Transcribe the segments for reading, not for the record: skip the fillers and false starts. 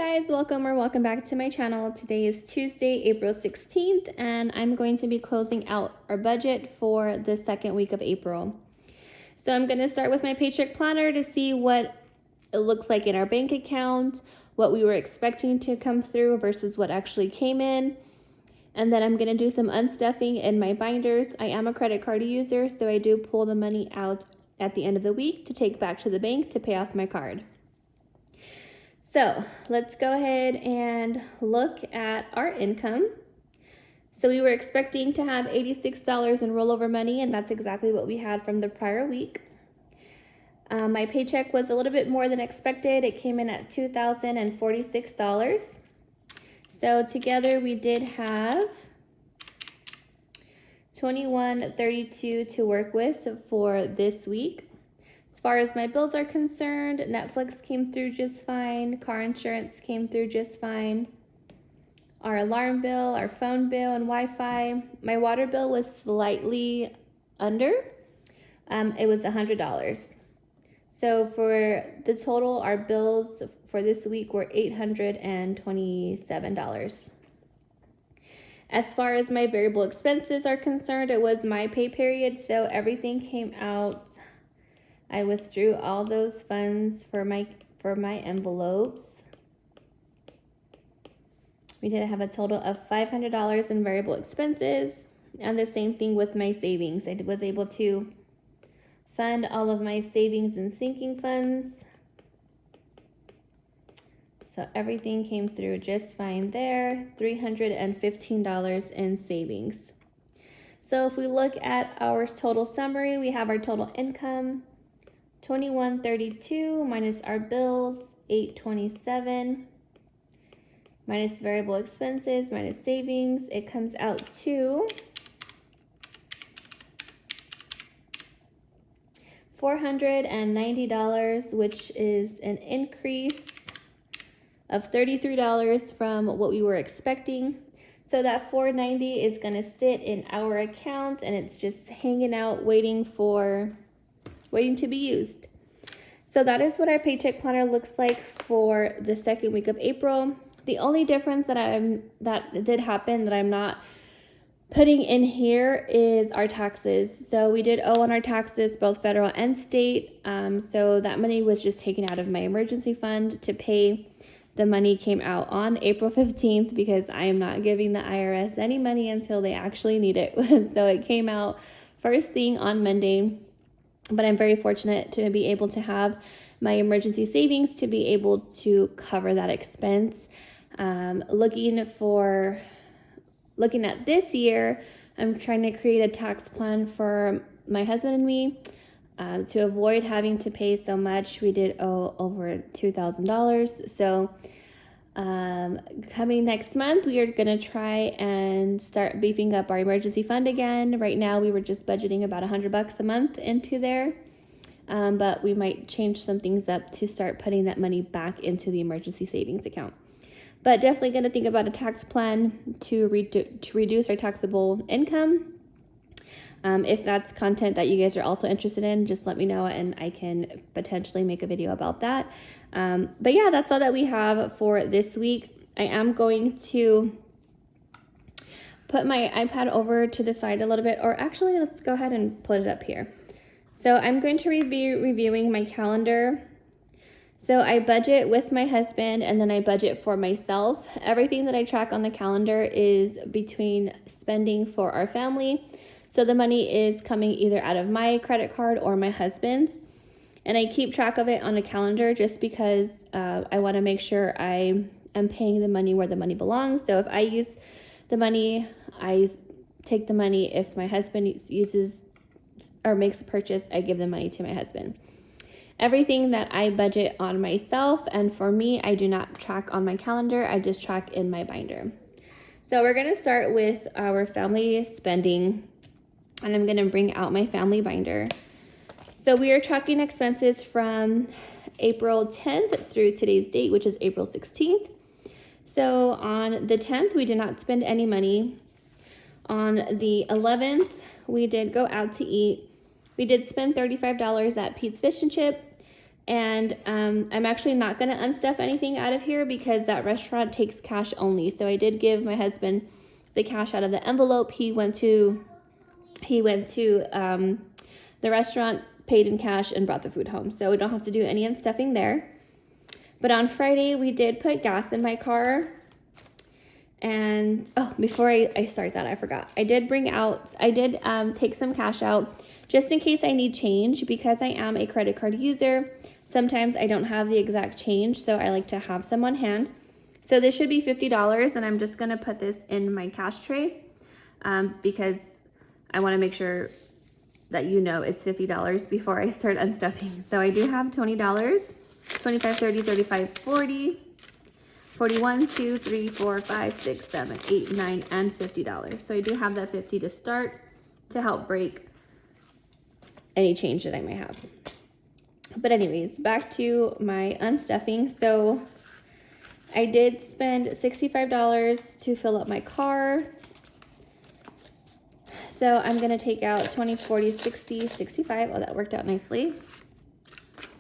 guys, welcome back to my channel. Today is Tuesday, April 16th, and I'm going to be closing out our budget for the second week of April. So I'm going to start with my paycheck planner to see what it looks like in our bank account, what we were expecting to come through versus what actually came in. And then I'm going to do some unstuffing in my binders. I am a credit card user, so I do pull the money out at the end of the week to take back to the bank to pay off my card. So let's go ahead and look at our income. So we were expecting to have $86 in rollover money, and that's exactly what we had from the prior week. My paycheck was a little bit more than expected. It came in at $2,046. So together we did have $21.32 to work with for this week. As far as my bills are concerned, Netflix came through just fine. Car insurance came through just fine. Our alarm bill, our phone bill, and Wi-Fi. My water bill was slightly under. It was $100. So for the total, our bills for this week were $827. As far as my variable expenses are concerned, it was my pay period, so everything came out. I withdrew all those funds for my envelopes. We did have a total of $500 in variable expenses, and the same thing with my savings. I was able to fund all of my savings and sinking funds. So everything came through just fine there, $315 in savings. So if we look at our total summary, we have our total income, $21.32 minus our bills, $827, minus variable expenses, minus savings. It comes out to $490, which is an increase of $33 from what we were expecting. So that $490 is going to sit in our account, and it's just hanging out waiting to be used. So that is what our paycheck planner looks like for the second week of April. The only difference that did happen that I'm not putting in here is our taxes. So we did owe on our taxes, both federal and state. So that money was just taken out of my emergency fund to pay. The money came out on April 15th because I am not giving the IRS any money until they actually need it. So it came out first thing on Monday, but I'm very fortunate to be able to have my emergency savings to be able to cover that expense. Looking at this year, I'm trying to create a tax plan for my husband and me. To avoid having to pay so much, we did owe over $2,000. So coming next month, we are going to try and start beefing up our emergency fund again. Right now, we were just budgeting about $100 a month into there, but we might change some things up to start putting that money back into the emergency savings account. But definitely going to think about a tax plan to reduce our taxable income. If that's content that you guys are also interested in, just let me know and I can potentially make a video about that. But yeah, that's all that we have for this week. I am going to put my iPad over to the side a little bit, or actually let's go ahead and put it up here. So I'm going to be reviewing my calendar. So I budget with my husband and then I budget for myself. Everything that I track on the calendar is between spending for our family. So the money is coming either out of my credit card or my husband's. And I keep track of it on a calendar just because I want to make sure I am paying the money where the money belongs. So if I use the money, I take the money. If my husband uses or makes a purchase, I give the money to my husband. Everything that I budget on myself and for me, I do not track on my calendar. I just track in my binder. So we're going to start with our family spending. And I'm going to bring out my family binder. So we are tracking expenses from April 10th through today's date, which is April 16th. So on the 10th, we did not spend any money. On the 11th, we did go out to eat. We did spend $35 at Pete's Fish and Chip. And I'm actually not going to unstuff anything out of here because that restaurant takes cash only. So I did give my husband the cash out of the envelope. He went to the restaurant, paid in cash, and brought the food home. So we don't have to do any unstuffing there. But on Friday, we did put gas in my car. And before I start that, I forgot. I did take some cash out just in case I need change, because I am a credit card user. Sometimes I don't have the exact change, so I like to have some on hand. So this should be $50, and I'm just gonna put this in my cash tray because I wanna make sure that you know it's $50 before I start unstuffing. So I do have $20, $25, $30, $35, $40, $41, $2, $3, $4, $5, $6, $7, $8, $9, and $50. So I do have that $50 to start to help break any change that I might have. But anyways, back to my unstuffing. So I did spend $65 to fill up my car. So I'm gonna take out 20, 40, 60, 65. Oh, that worked out nicely.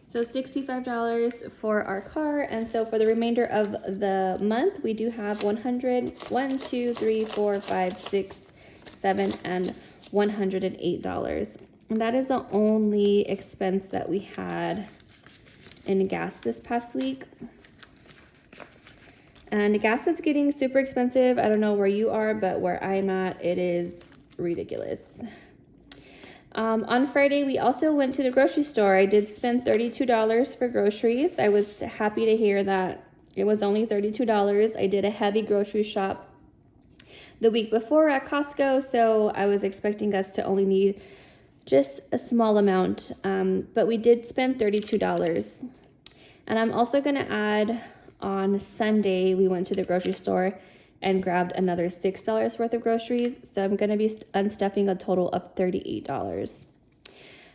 So $65 for our car. And so for the remainder of the month, we do have 100, 1, 2, 3, 4, 5, 6, 7, and $108. And that is the only expense that we had in gas this past week. And gas is getting super expensive. I don't know where you are, but where I'm at, it is ridiculous. On Friday, we also went to the grocery store. I did spend $32 for groceries. I was happy to hear that it was only $32. I did a heavy grocery shop the week before at Costco, so I was expecting us to only need just a small amount, but we did spend $32. And I'm also going to add, on Sunday, we went to the grocery store and grabbed another $6 worth of groceries. So I'm going to be unstuffing a total of $38.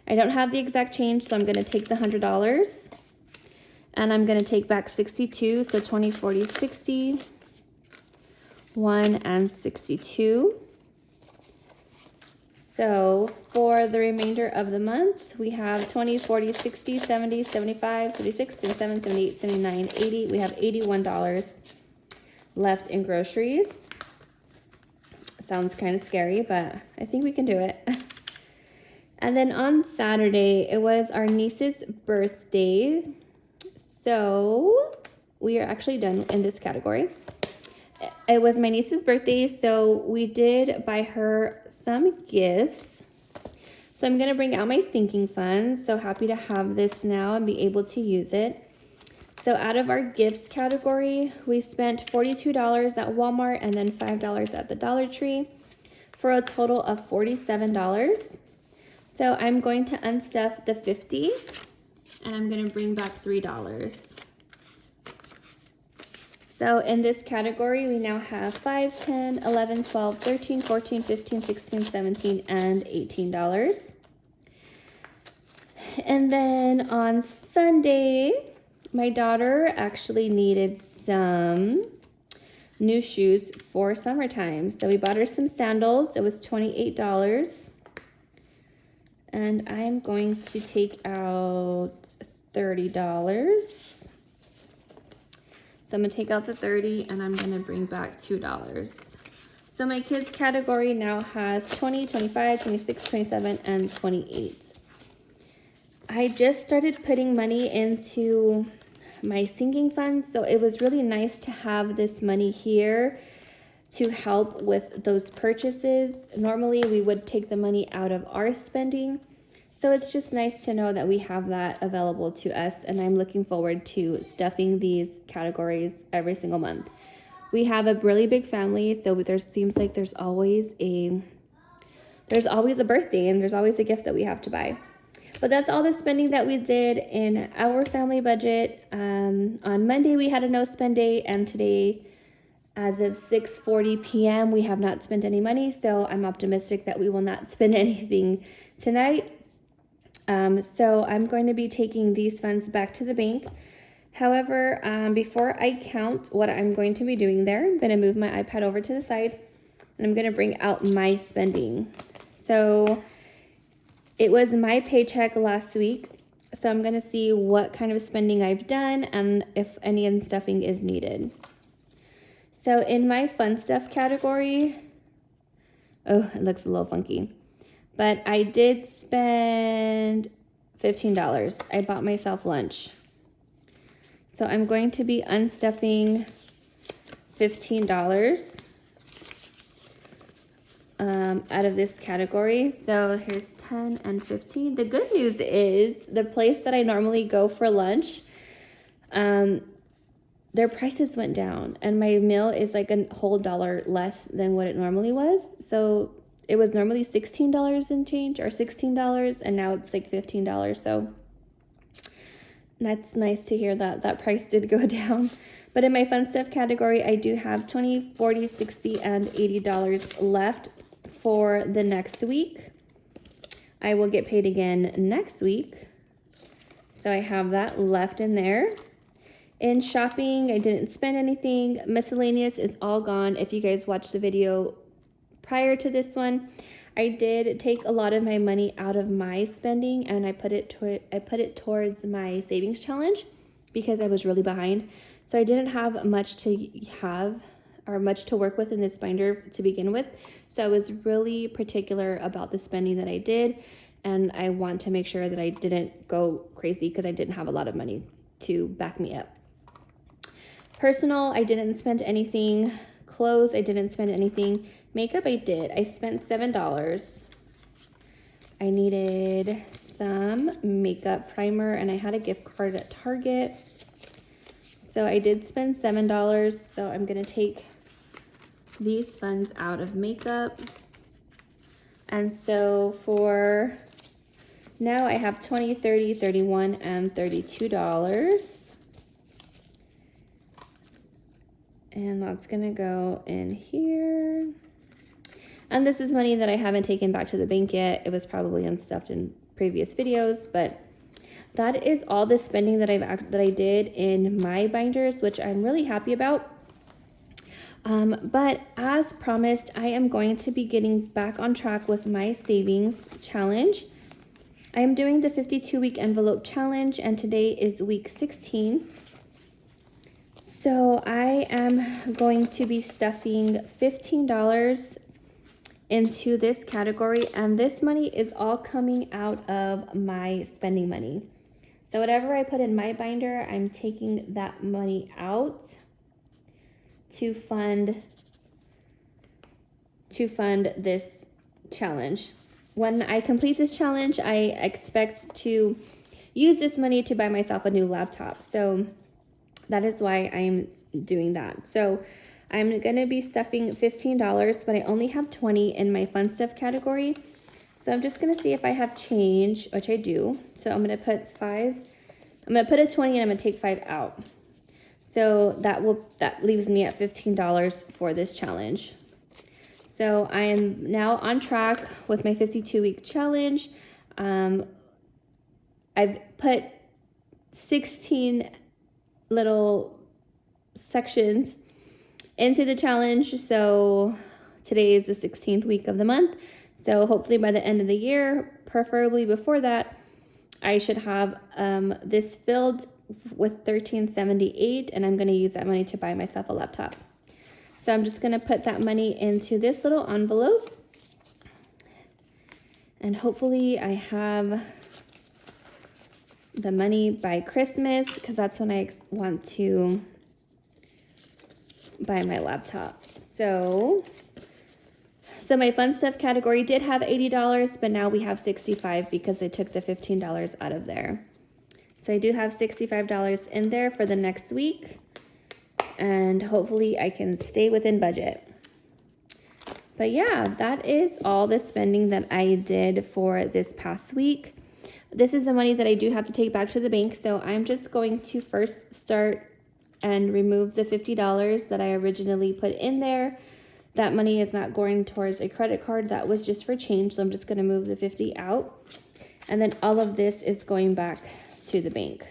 I don't have the exact change, so I'm going to take the $100 and I'm going to take back 62. So 20, 40, 60, 1 and 62. So for the remainder of the month, we have 20, 40, 60, 70, 75, 76, 77, 78, 79, 80. We have $81 left in groceries. Sounds kind of scary, but I think we can do it. And then on Saturday, it was our niece's birthday. So we are actually done in this category. It was my niece's birthday, so we did buy her some gifts. So I'm going to bring out my sinking funds. So happy to have this now and be able to use it. So out of our gifts category, we spent $42 at Walmart and then $5 at the Dollar Tree for a total of $47. So I'm going to unstuff the 50 and I'm going to bring back $3. So in this category, we now have 5, 10, 11, 12, 13, 14, 15, 16, 17, and $18. And then on Sunday, my daughter actually needed some new shoes for summertime. So we bought her some sandals. It was $28. And I'm going to take out $30. So I'm going to take out the 30 and I'm going to bring back $2. So my kids category now has 20, 25, 26, 27, and 28. I just started putting money into my sinking fund, so it was really nice to have this money here to help with those purchases. Normally we would take the money out of our spending, so it's just nice to know that we have that available to us, and I'm looking forward to stuffing these categories every single month. We have a really big family, so there seems like there's always a birthday and there's always a gift that we have to buy. But that's all the spending that we did in our family budget. On Monday we had a no spend day, and today, as of 6:40 p.m., we have not spent any money, so I'm optimistic that we will not spend anything tonight. So I'm going to be taking these funds back to the bank. However, before I count what I'm going to be doing there, I'm going to move my iPad over to the side and I'm going to bring out my spending. So it was my paycheck last week, So I'm gonna see what kind of spending I've done and if any unstuffing is needed. So in my fun stuff category, oh, it looks a little funky, but I did spend $15. I bought myself lunch. So I'm going to be unstuffing $15 out of this category. So here's 10 and 15. The good news is the place that I normally go for lunch, their prices went down and my meal is like a whole dollar less than what it normally was. So it was normally $16 and change, or $16, and now it's like $15. So that's nice to hear that that price did go down. But in my fun stuff category, I do have $20, $40, $60, and $80 left for the next week. I will get paid again next week. So I have that left in there. In shopping, I didn't spend anything. Miscellaneous is all gone. If you guys watched the video prior to this one, I did take a lot of my money out of my spending and I put it towards my savings challenge because I was really behind. So I didn't have much to work with in this binder to begin with. So I was really particular about the spending that I did, and I want to make sure that I didn't go crazy because I didn't have a lot of money to back me up. Personal, I didn't spend anything. Clothes, I didn't spend anything. Makeup, I did. I spent $7. I needed some makeup primer and I had a gift card at Target. So I did spend $7. So I'm going to take these funds out of makeup. And so for now I have $20, $30, $31, and $32. And that's gonna go in here. And this is money that I haven't taken back to the bank yet. It was probably unstuffed in previous videos, but that is all the spending that I did in my binders, which I'm really happy about. But as promised, I am going to be getting back on track with my savings challenge. I am doing the 52-week envelope challenge, and today is week 16. So I am going to be stuffing $15 into this category, and this money is all coming out of my spending money. So whatever I put in my binder, I'm taking that money out to fund this challenge. When I complete this challenge, I expect to use this money to buy myself a new laptop. So that is why I'm doing that. So I'm gonna be stuffing $15, but I only have 20 in my fun stuff category. So I'm just gonna see if I have change, which I do. So I'm gonna put a 20 and I'm gonna take 5 out. So that leaves me at $15 for this challenge. So I am now on track with my 52-week challenge. I've put 16 little sections into the challenge. So today is the 16th week of the month. So hopefully by the end of the year, preferably before that, I should have this filled with $13.78, and I'm going to use that money to buy myself a laptop. So I'm just going to put that money into this little envelope, and hopefully I have the money by Christmas, because that's when I want to buy my laptop. So my fun stuff category did have $80, but now we have $65 because I took the $15 out of there. So I do have $65 in there for the next week, and hopefully I can stay within budget. But yeah, that is all the spending that I did for this past week. This is the money that I do have to take back to the bank, so I'm just going to first start and remove the $50 that I originally put in there. That money is not going towards a credit card. That was just for change, so I'm just going to move the $50 out. And then all of this is going back to the bank.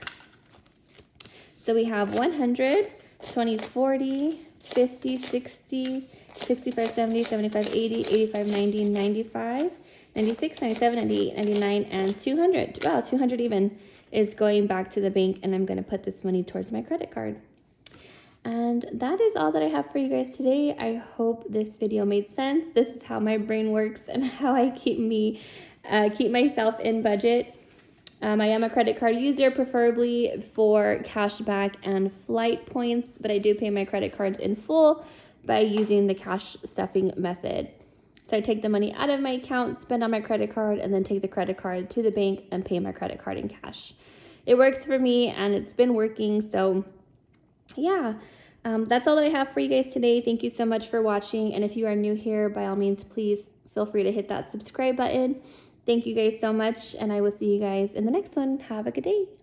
So we have 100, 20, 40, 50, 60, 65, 70, 75, 80, 85, 90, 95, 96, 97, 98, 99, and 200. Wow, 200 even. is going back to the bank, and I'm going to put this money towards my credit card. And that is all that I have for you guys today. I hope this video made sense. This is how my brain works and how I keep myself in budget. I am a credit card user, preferably for cashback and flight points, but I do pay my credit cards in full by using the cash stuffing method. So I take the money out of my account, spend on my credit card, and then take the credit card to the bank and pay my credit card in cash. It works for me, and it's been working. So yeah, that's all that I have for you guys today. Thank you so much for watching. And if you are new here, by all means, please feel free to hit that subscribe button. Thank you guys so much, and I will see you guys in the next one. Have a good day.